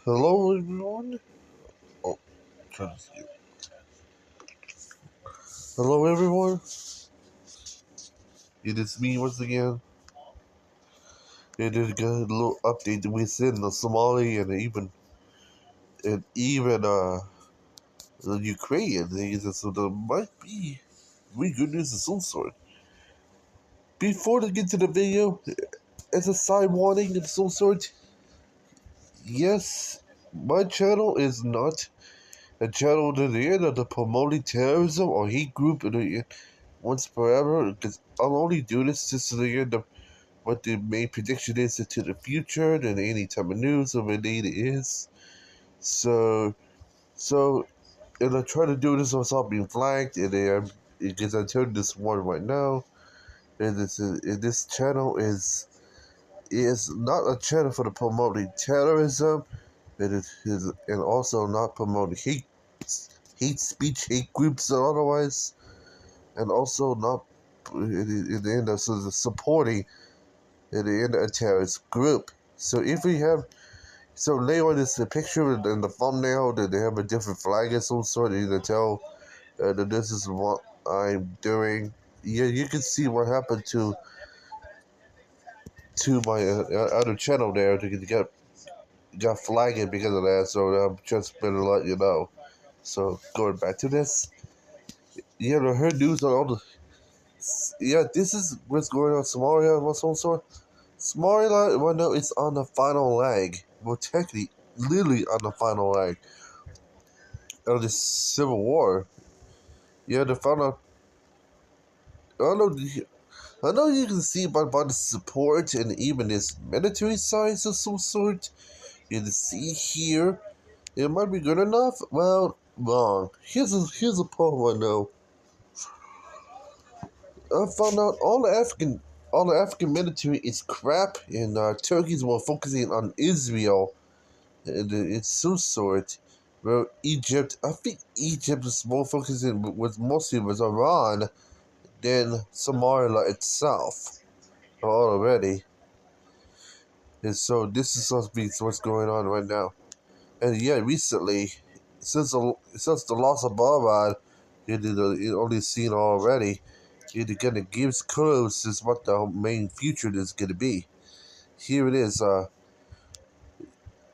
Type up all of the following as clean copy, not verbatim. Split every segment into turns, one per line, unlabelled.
Hello, everyone. Oh, trying to see. Hello, everyone. It is me once again. It is a little update within the Somali and even the Ukrainian things, and so there might be really good news of some sort. Before to get to the video, as a side warning of some sort, yes, my channel is not a channel to the end of the promoting terrorism or hate group in the once forever, because I'll only do this just to the end of what the main prediction is into the future than any type of news or what data is. So, and I try to do this without being flagged, and because I turned this one right now, and this channel is not a channel for the promoting terrorism, and also not promoting hate speech, hate groups, or otherwise, and also not in the end of supporting in the end a terrorist group. So if we have later on is the picture and the thumbnail that they have a different flag of some sort, you can tell that this is what I'm doing. Yeah, you can see what happened to my other channel there to got flagged because of that. So I'm just better let you know. So going back to this, yeah, I heard news on all the this is what's going on in Somalia and some sort. Somalia, well, no, it's on the final leg. Well, technically, literally on the final leg of this civil war. Yeah, the final. I know. I know you can see by the support and even this military size of some sort. You can see here. It might be good enough. Well, wrong. Here's a poem I know. I found out all the African military is crap, and Turkey's more focusing on Israel and it's some sort. Well, Egypt, I think Egypt is more focusing was mostly was Iran than Somalia itself already. And so this is supposed to be what's going on right now. And yeah, recently, since the loss of Bahrain, it only seen already. It kind of gives clues is what the main future is going to be. Here it is.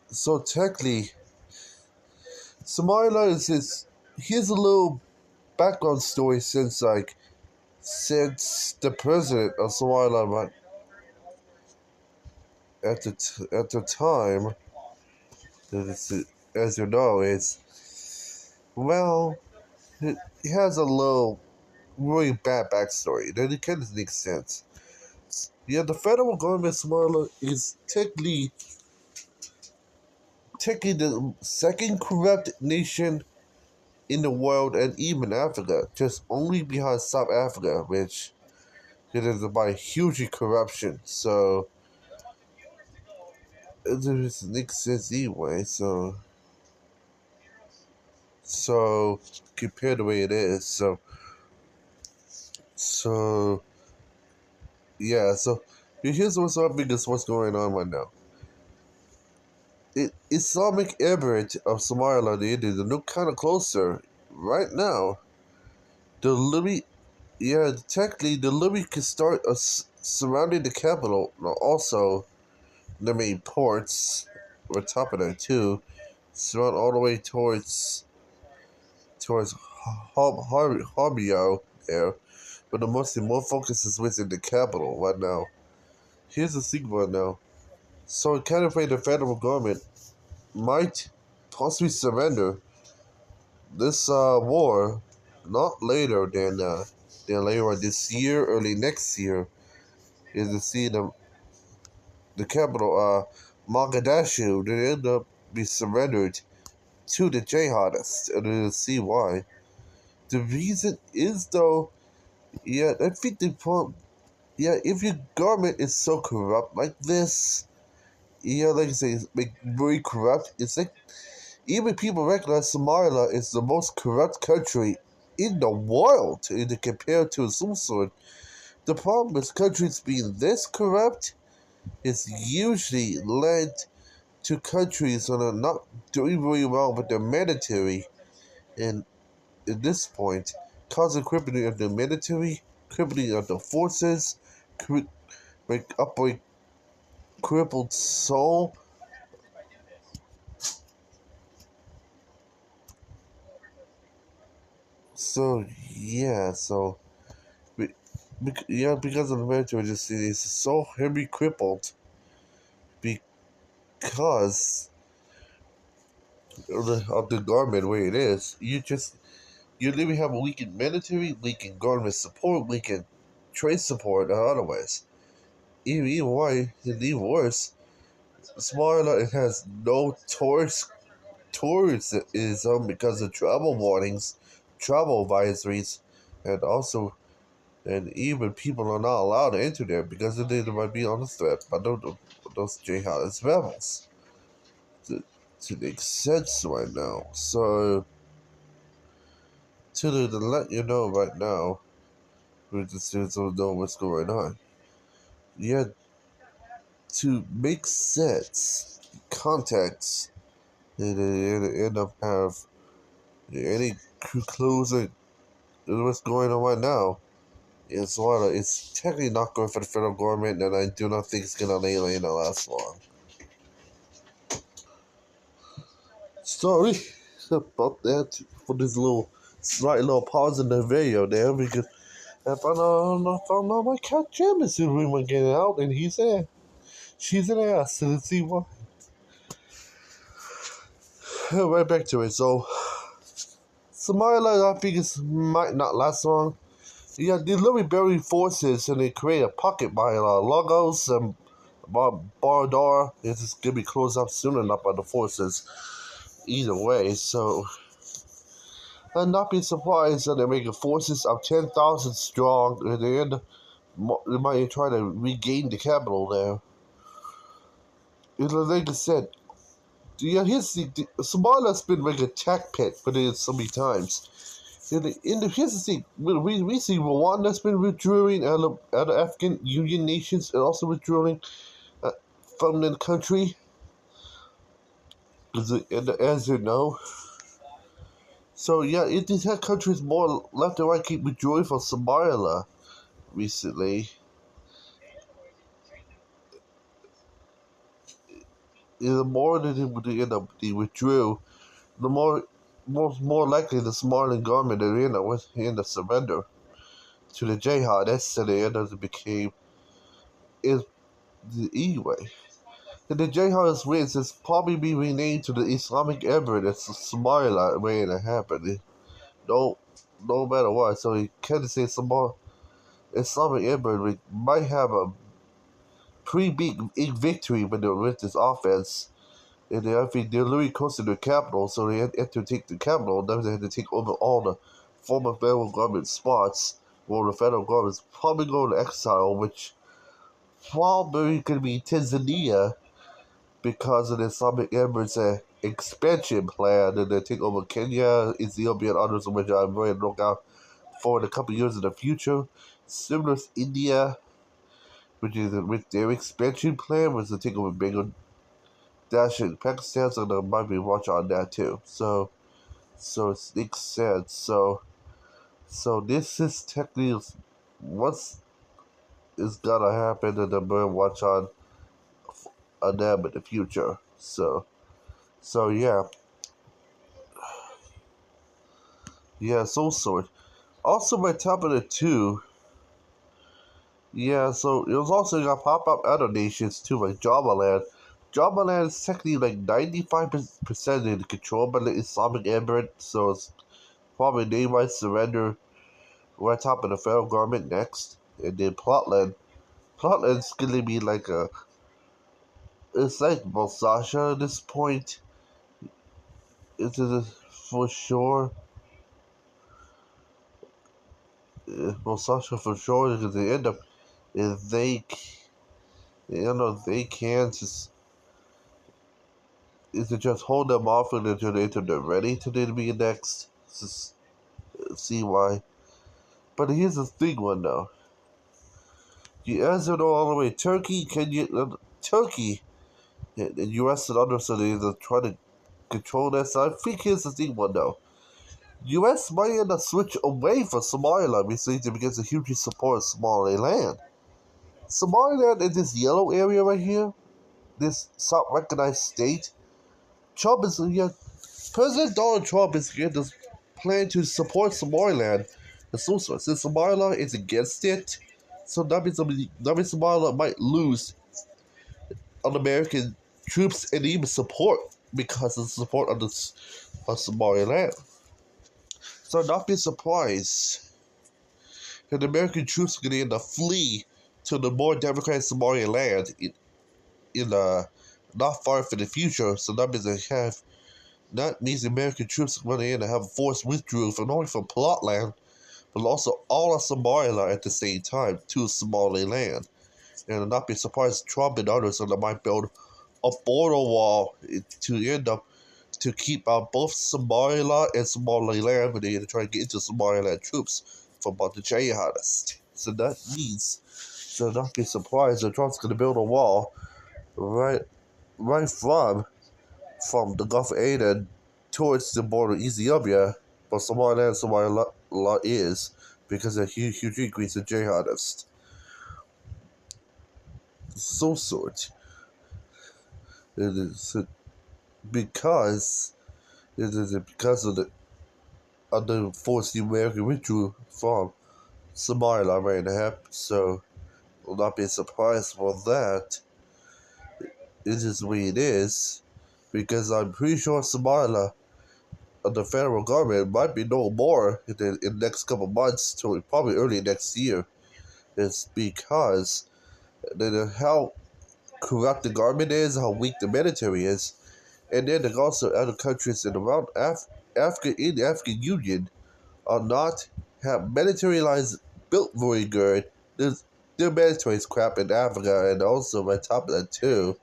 So technically, Somalia is here's a little background story since the president of Somalia at the time, as you know, is well, it has a little really bad backstory. Then it kind of makes sense. Yeah, the federal government of Somalia is technically the second corrupt nation in the world and even Africa, just only behind South Africa, which it is by huge corruption. So it doesn't make sense anyway. So compared to the way it is, so yeah. So here's what's up because what's going on right now. Islamic Emirate of Somalia, it is look kind of closer right now. The Libby, yeah, technically the Libby can start surrounding the capital, also the main ports. On top of that too, surround all the way towards Hobyo there, but the mostly more focus is within the capital right now. Here's the thing right now. So it kind of the federal government might possibly surrender this war not later than later on this year, early next year, is to see the capital Mogadishu to end up be surrendered to the jihadists, and to see why. The reason is though, yeah, I think the problem, yeah, if your government is so corrupt like this, yeah, like I say, it's like very corrupt. It's like even people recognize Somalia is the most corrupt country in the world to compare to some sort. The problem with countries being this corrupt is usually led to countries that are not doing very well with their military, and at this point, causing crippling of the military, crippling of the forces, like up a crippled soul. So yeah, so yeah, because of the military, just is so heavy crippled because of the government where it is. You literally have a weakened military, weakened government support, weakened trade support, and otherwise. Even why, and even worse, Somalia, it has no tourism because of travel warnings, travel advisories, and also, and even people are not allowed to enter there because they might be on the threat by those jihadist rebels. To make sense right now. So, to let you know right now, we just don't know what's going on. Yeah, to make sense, context, and end up have any conclusion what's going on right now. It's technically not good for the federal government, and I do not think it's gonna last long. Sorry about that for this little slight little pause in the video there because I found out my cat Jim is in the room again out and he's there. She's an ass, so let's see what. Right back to it. So Somalia, I think it might not last long. Yeah, the Louis Berry forces and they create a pocket by Lagos and Bardar. It's just gonna be closed up soon enough by the forces. Either way, so I'd not be surprised that they're making forces of 10,000 strong and they might try to regain the capital there. Like I said, yeah, Somalia's been like a attack pit for it so many times. Here's the thing, we see Rwanda's been withdrawing out of African Union nations and also withdrawing uh, from the country, as you know. So yeah, these countries more left and right keep withdrawing from Somalia recently. The more that they withdrew, the more likely the Somalian government that end up surrender to the jihad. That's the end of it became is the anyway. And the jihadist wins is probably be renamed to the Islamic Emirate. It's Somalia way it happened. No, no matter what. So you can say Somalia Islamic Emirate might have a pretty big victory with this offense. And I think they're literally close to the capital, so they had to take the capital. Then they had to take over all the former federal government spots. Well, the federal government's probably going to exile, which probably could be Tanzania because of the Islamic Emirates expansion plan, and they take over Kenya, Ethiopia, and others, which I'm going to look out for in a couple years in the future. Similar to India, which is with their expansion plan, was to take over Bangladesh and Pakistan, so there might be watch on that too. So it makes sense. So this is technically what's is gonna happen, and I'm gonna watch on them in the future. So yeah, yeah, so sort. Also, my top of the two, yeah. So it was also gonna pop up other nations too, like Javaland. Javaland is technically like 95% in control by the Islamic Emirate, so it's probably they might surrender right top of the federal government next, and then Plotland. Plotland's gonna be like it's like Bosasha at this point. It's for sure. Bosasha for sure because they end up if they can just is to just hold them off until they're ready to be next. Just see why. But here's the thing, one though. You answered all the way. Turkey, can you? Turkey The U.S. and others are trying to control that. So I think here's the thing, one though. U.S. might end up switch away from Somaliland recently because of huge support of Somaliland. Somaliland is this yellow area right here, this South recognized state. Trump is yeah, President Donald Trump is here to plan to support Somaliland. And so since Somaliland is against it, so that means Somaliland might lose on American troops and even support because of the support of Somaliland. So not be surprised that the American troops are going to end up flee to the more democratic Somaliland in not far for the future. So that means the American troops are going to end up have a forced withdrawal from not only from Plotland, but also all of Somaliland at the same time to Somaliland. And I'll not be surprised Trump and others might build a border wall to end up to keep out both Somalia and Somaliland when they try to get into Somaliland troops from the jihadists. So that means, so not be surprised that Trump's going to build a wall right from the Gulf of Aden towards the border of Ethiopia, but Somaliland is because of huge increase in jihadists. So sort. It is because because of the forced American withdrew from Somalia right now. So will not be surprised for that. It is the way it is. Because I'm pretty sure Somalia the federal government might be no more in the next couple of months to probably early next year. It's because how corrupt the government is, how weak the military is, and then there's also other countries in around Africa in the African Union are not have military lines built very good. Their military is crap in Africa, and also on top of that too.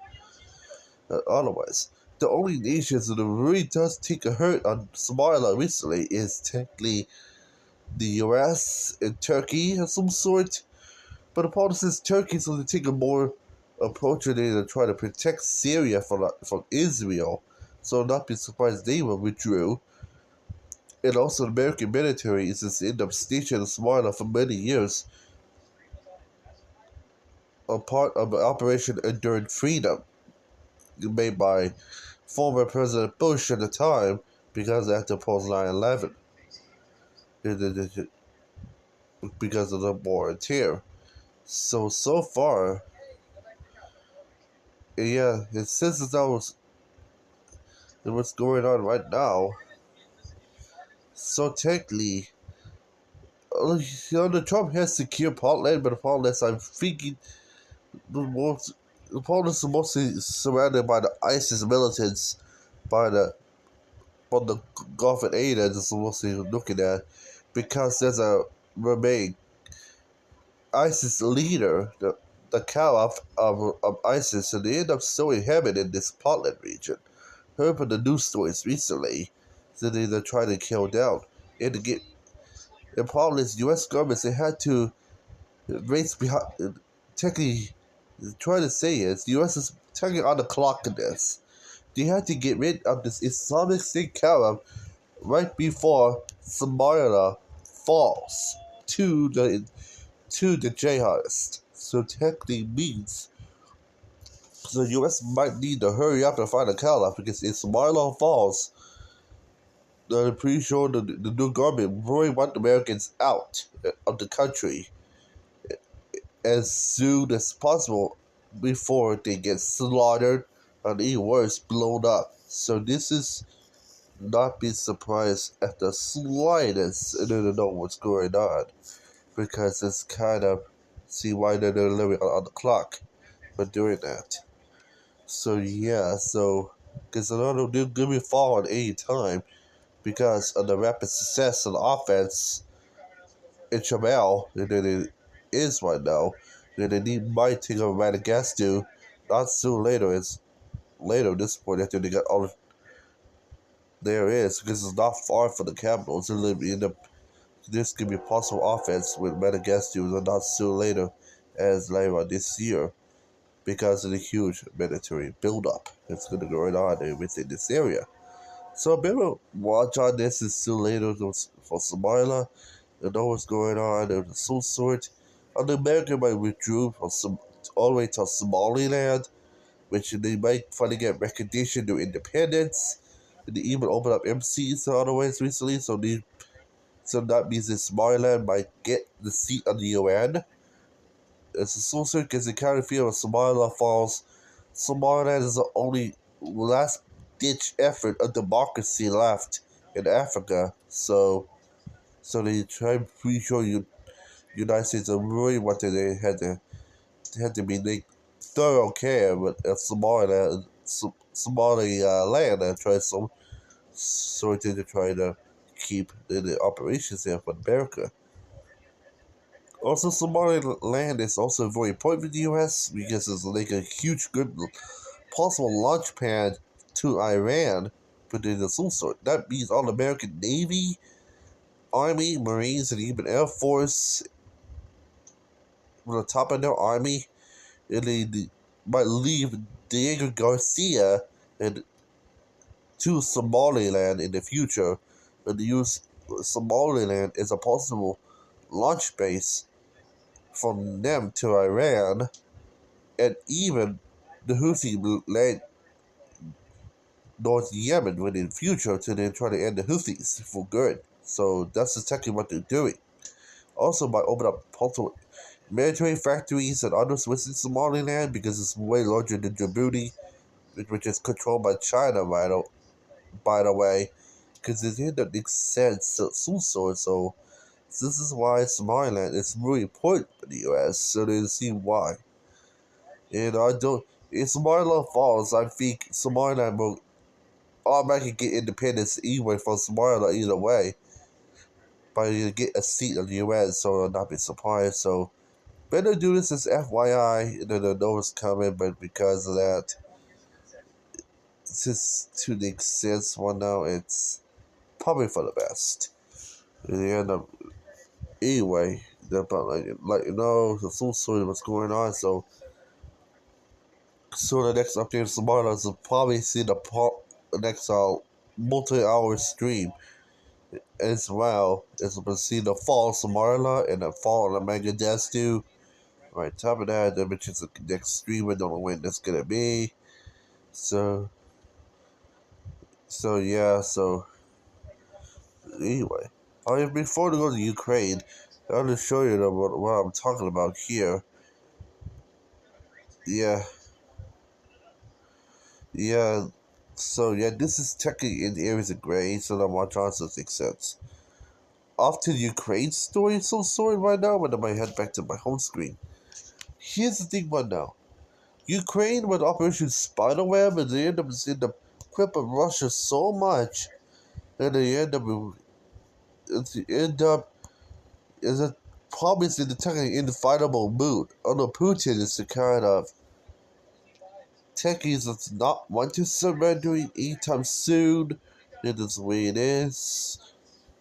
Otherwise, the only nations that really does take a hurt on Somalia recently is technically the U.S. and Turkey of some sort. But the problem is Turkey's going to take a more approach to try to protect Syria from Israel. So not be surprised they will withdraw. And also the American military is just end up stationed in Somalia for many years. A part of Operation Enduring Freedom made by former President Bush at the time because after post 9/11 because of the war and terror. So far, yeah, it since that was what's going on right now. So technically, the Trump has secured Portland, but the problem is I'm thinking the problem is mostly surrounded by the ISIS militants, by the on the Gulf of Aden is mostly looking at, because there's a remain ISIS leader, the caliph of ISIS, and they end up still inhabiting this Portland region. Heard from the news stories recently that they're trying to kill down. And to get the problem is U.S. governments they had to race behind. Technically, trying to say is the U.S. is taking on the clock in this. They had to get rid of this Islamic State caliph right before Somalia falls to the jihadists. So technically means the U.S. might need to hurry up and find a caliph because if Somalia falls, I'm pretty sure the new government really want the Americans out of the country as soon as possible before they get slaughtered and even worse, blown up. So this is not be surprised at the slightest and don't know what's going on because it's kind of see why they're living on the clock for doing that. So yeah, because I know they're gonna be falling any time because of the rapid success of the offense in Jamal that it is right now. That they need might take over Madagascar not soon later. It's later at this point after they got all of there is because it's not far from the capital. It's literally end up this could be a possible offense with Madagascar not soon later as later on this year. because of the huge military buildup that's going to go on within this area. So a bit of watch on this is still later for Somalia. You know what's going on and some sort. And the America might withdraw from all the way to Somaliland, which they might finally get recognition to independence. And they even open up MCs to other ways recently, so that means that Somaliland might get the seat on the UN. It's a social because the county feel if Somalia falls, Somaliland is the only last ditch effort of democracy left in Africa. So they try to pre-show you United States are really what they had to be like thorough care with Somaliland, Somaliland and try some sort of to try to keep the operations there for America. Also, Somaliland is also very important for the U.S. because it's like a huge, good possible launch pad to Iran, but in the some sort. That means all American Navy, Army, Marines, and even Air Force on the top of their army, and they might leave Diego Garcia and to Somaliland in the future, and use Somaliland as a possible launch base from them to Iran, and even the Houthi land North Yemen in the future to then try to end the Houthis for good. So that's exactly what they're doing. Also, by opening up possible military factories and others within Somaliland because it's way larger than Djibouti, which is controlled by China, by the way, because it didn't make sense so this is why Somaliland is really important for the U.S. So they see why. And I don't. If Somaliland falls, I think Somaliland will automatically get independence anyway from Somalia either way. But you get a seat in the U.S., so I'll not be surprised. So better do this as FYI, and then the notice coming, but because of that, it's just to the extent one now, it's probably for the best. In the end of anyway, but like you know, the full story of what's going on. So the next update of Somalia is probably see the next multi-hour stream as well as we'll see the fall of Somalia and the fall of Megadeth too. Right, top of that, the which is the next stream. We don't know when that's gonna be. So yeah. So anyway, before we go to Ukraine, I'll just show you what I'm talking about here. Yeah, yeah. So yeah, this is technically in the areas of gray, so that my Johnson makes sense. Off to the Ukraine story, right now, but I might head back to my home screen. Here's the thing right now. Ukraine with Operation Spiderweb, and they end up equipping Russia so much that they end up is a probably in the technically indefightable mood. Although Putin is the kind of techies that's not want to surrender anytime soon. It is the way it is.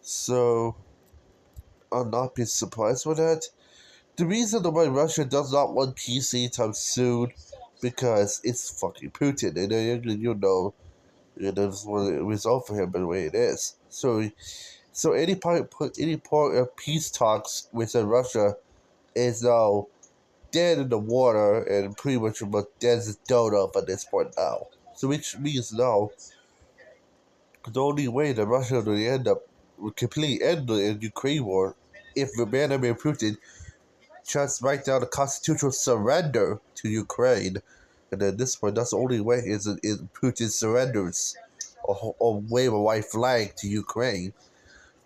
So I'll not be surprised with that. The reason why Russia does not want peace anytime soon because it's fucking Putin, and you know that's what the result for him, the way it is. So any part of peace talks within Russia is now dead in the water and pretty much about dead as a donut at this point now. So which means now the only way that Russia will will completely end the Ukraine war if Vladimir Putin just write down a constitutional surrender to Ukraine. And at this point, that's the only way is Putin surrenders or wave a white flag to Ukraine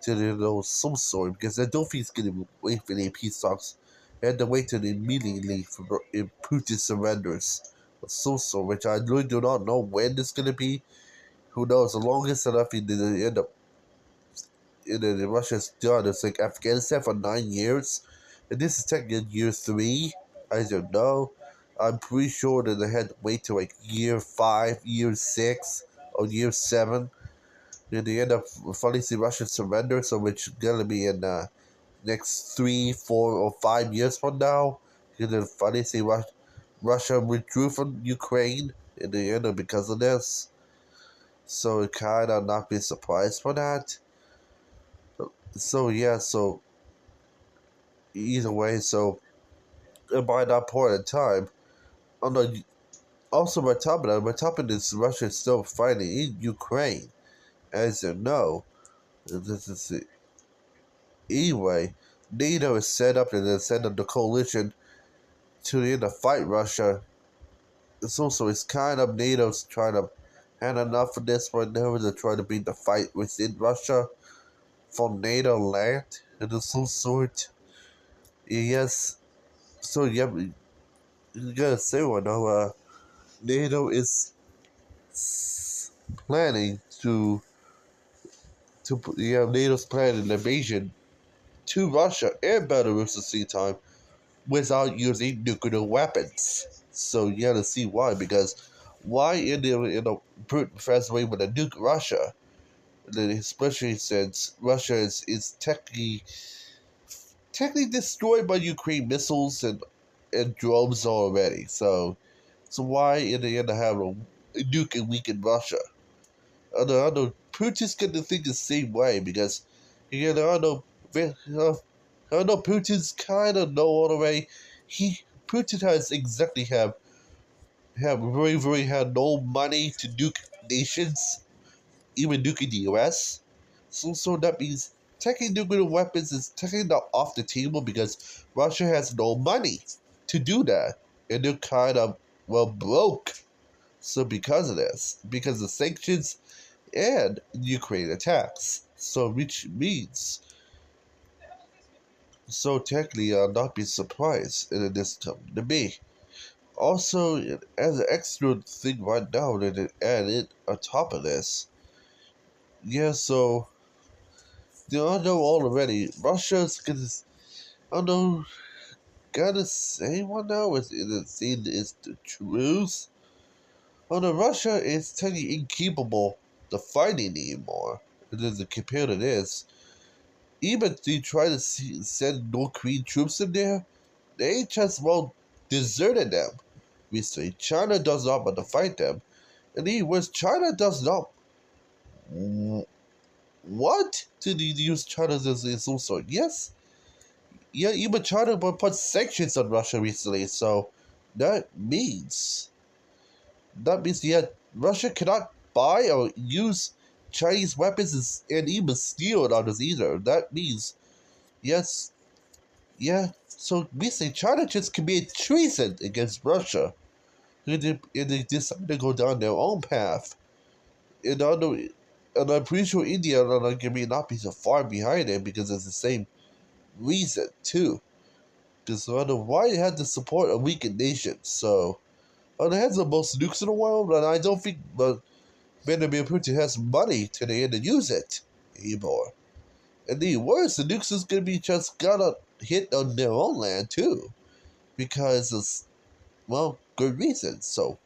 to some sort because I don't think he's going to wait for any peace talks. They had to wait till immediately for if Putin surrenders of some sort, which I really do not know when it's going to be. Who knows? The longest enough he did end up in Russia's done. It's like Afghanistan for 9 years. And this is technically year 3. I don't know. I'm pretty sure that they had to wait till like year 5, year 6, or year 7. Then they end up finally see Russia surrender, so which is gonna be in next 3, 4, or 5 years from now. You're gonna finally see Russia withdrew from Ukraine in the end because of this. So it kind of not be surprised for that. So yeah, so either way, so by that point in time, on the also on top of this, Russia is still fighting in Ukraine, as you know. This is it. Anyway, NATO is set up and then send up the coalition to the end to fight Russia. It's kind of NATO's trying to had enough of this right now. They're trying to beat the fight within Russia from NATO land and of some sort. Yes, so yeah, you gotta say right now, NATO is planning NATO's planning an invasion to Russia and Belarus at the same time without using nuclear weapons. So you gotta see why, because why India Putin fast away with a nuke Russia, especially since Russia is technically destroyed by Ukraine missiles and drones already. So why in the end have a nuke and weaken Russia? I know Putin's gonna think the same way because I know Putin's kind of know all the way. Putin has exactly have very had no money to nuke nations, even nuking the U.S. So that means taking nuclear weapons is taking that off the table because Russia has no money to do that, and they're kind of broke. So because of this, because of sanctions and Ukraine attacks, so which means so technically I'll not be surprised if this come to be. Also, as an extra thing right now that it added on top of this, yeah. So I know already Russia's gonna. I know gotta say one now is the truth. Oh no, Russia is technically incapable of fighting anymore. It is compared to this. Even if they try to send North Korean troops in there, they just deserted them. We say China does not want to fight them, and even worse, China does not want to use China as its also. Yes, yeah, even China put sanctions on Russia recently, so that means yeah, Russia cannot buy or use Chinese weapons and even steal others either. That means yes, yeah. So we say China just committed treason against Russia, and they decided to go down their own path. And I know, and I'm pretty sure India may not be so far behind it because it's the same reason too. Because I know why it had to support a weakened nation. So, it has the most nukes in the world, and I don't think Vladimir Putin has money to the end to use it anymore. And the worst, the nukes is gonna be just gonna hit on their own land too, because it's good reasons. So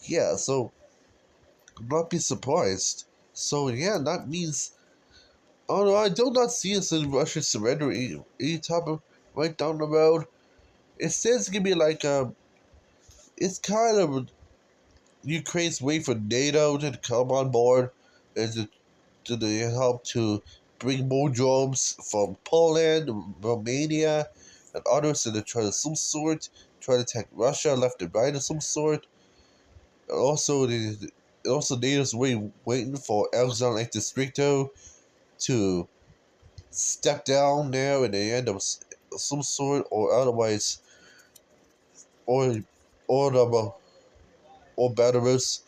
yeah, so not be surprised. So yeah, that means I do not see us in Russia surrender any type of right down the road. It says gonna be like it's kind of Ukraine's way for NATO to come on board and to help to bring more drones from Poland, Romania, and others, and to try to try to attack Russia left and right of some sort. And also NATO's waiting for Alexander Districto to step down there in the end of some sort, or otherwise, or or the or Belarus,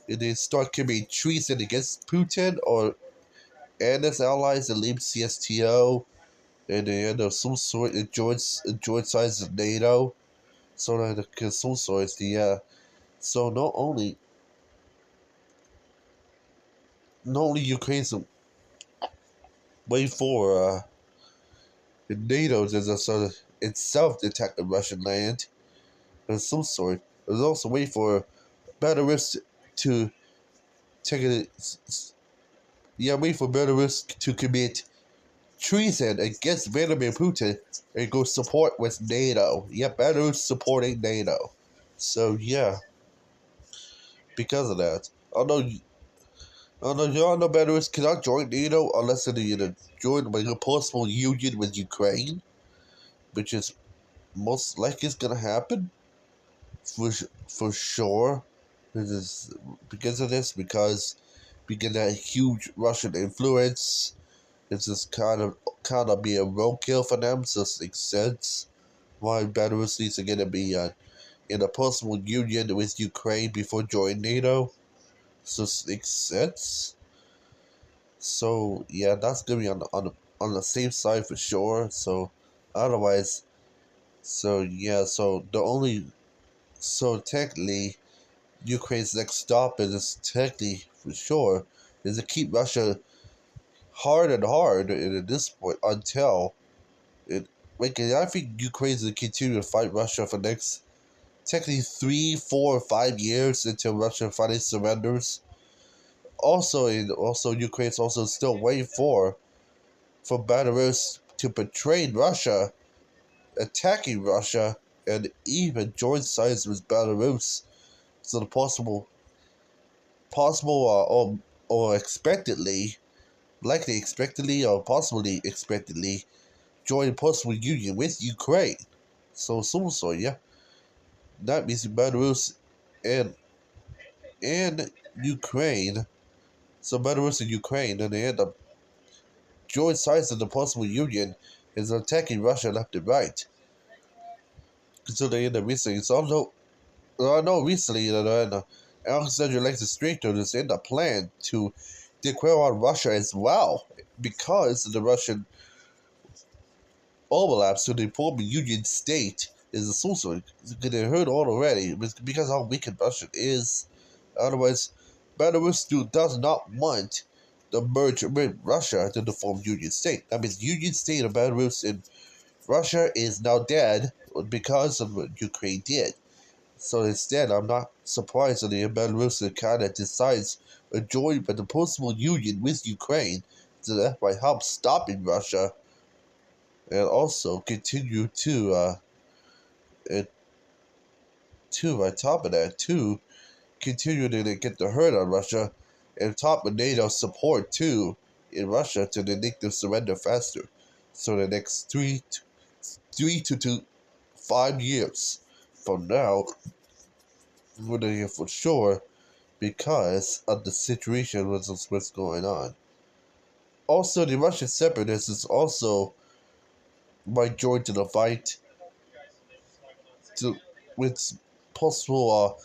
and they start committing treason against Putin or and its allies and leave CSTO, and they end up some sort of joint sides of NATO. So that some sort is so not only Ukraine's wait for NATO to sort of itself to attack the Russian land of some sort. There's also wait for Belarus to take it. Yeah, wait for Belarus to commit treason against Vladimir Putin and go support with NATO. Yeah, Belarus supporting NATO. So yeah, because of that, although y'all know Belarus cannot join NATO unless they join like a possible union with Ukraine, which is most likely is gonna happen for for sure. This is because of this, because that huge Russian influence. It's just kind of be a roadkill for them. So it makes sense why Belarus needs to get to be in a possible union with Ukraine before joining NATO. So it makes sense. So yeah, that's gonna be on the safe side for sure. So otherwise, so yeah, so technically Ukraine's next stop is technically for sure is to keep Russia hard and hard at this point until it. Like I think Ukraine's gonna continue to fight Russia for the next technically 3, 4, 5 years until Russia finally surrenders. Also Ukraine's also still waiting for Belarus to betray Russia, attacking Russia, and even join sides with Belarus. So the possible or expectedly, likely expectedly or possibly expectedly, join possible union with Ukraine. So yeah, that means Belarus and and Ukraine. So Belarus and Ukraine, and they end up join sides in the possible union is attacking Russia left and right. So they end up recently. So I know recently that Alexander Alexis Strato has ended up plan to declare on Russia as well because the Russian overlaps to the former Union state is also getting heard all already because how weak Russia is. Otherwise, Belarus does not want the merge with Russia to the former Union state. That means Union state of Belarus and Russia is now dead because of what Ukraine did. So instead, I'm not surprised that the Belarus kind of decides to join the possible union with Ukraine, so that might help stopping Russia and also continue and to on top of that, too, continue to get the hurt on Russia, and top of NATO support too in Russia to make them surrender faster. So the next 5 years from now, we're gonna hear for sure because of the situation with what's going on. Also, the Russian separatists also might join to the fight to with possible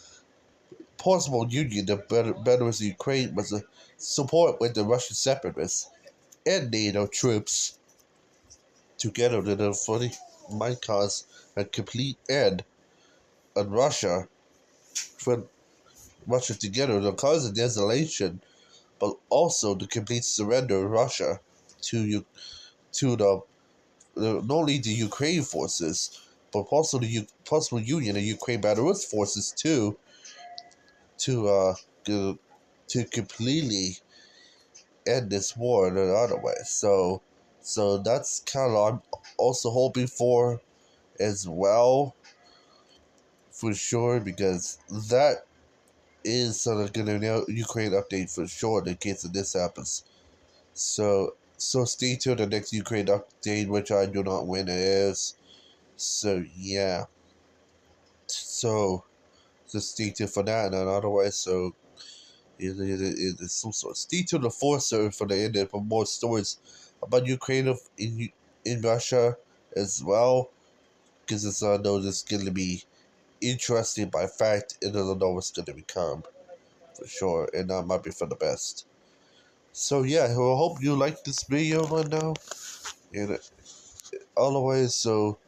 possible union of Belarus and Ukraine was a support with the Russian separatists and NATO troops together to fully might cause a complete end on Russia for Russia together to cause a desolation, but also the complete surrender of Russia to to not only the Ukraine forces, but also the possible union of Ukraine Belarus forces too, to to completely end this war in another way. So that's kind of I'm also hoping for as well, for sure, because that is sort of gonna know Ukraine update for sure in case of this happens. So stay tuned to the next Ukraine update, which I do not when it is. So yeah. So just stay tuned for that and otherwise it is some sort. Stay tuned to Forcer for the end for more stories about Ukraine in Russia as well. Because it's I know it's gonna be interesting by fact and I don't know what's gonna become for sure, and that might be for the best. So yeah, I hope you like this video right now, and otherwise, so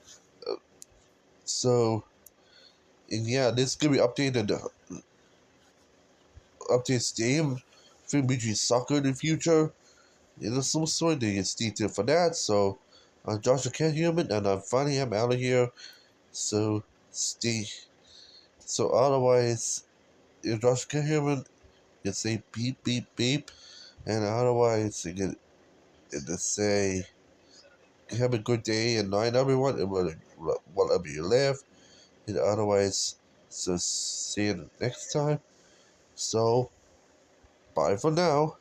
and yeah, this is gonna be updated updates game for between soccer in the future. And some sort they get stay tuned for that. So I'm Joshua Ken Human, and I'm out of here. So stay. So otherwise, if Joshua Ken Human, you say beep beep beep, and otherwise you get to say have a good day and night, everyone, and whatever you live. And otherwise, So see you next time. So bye for now.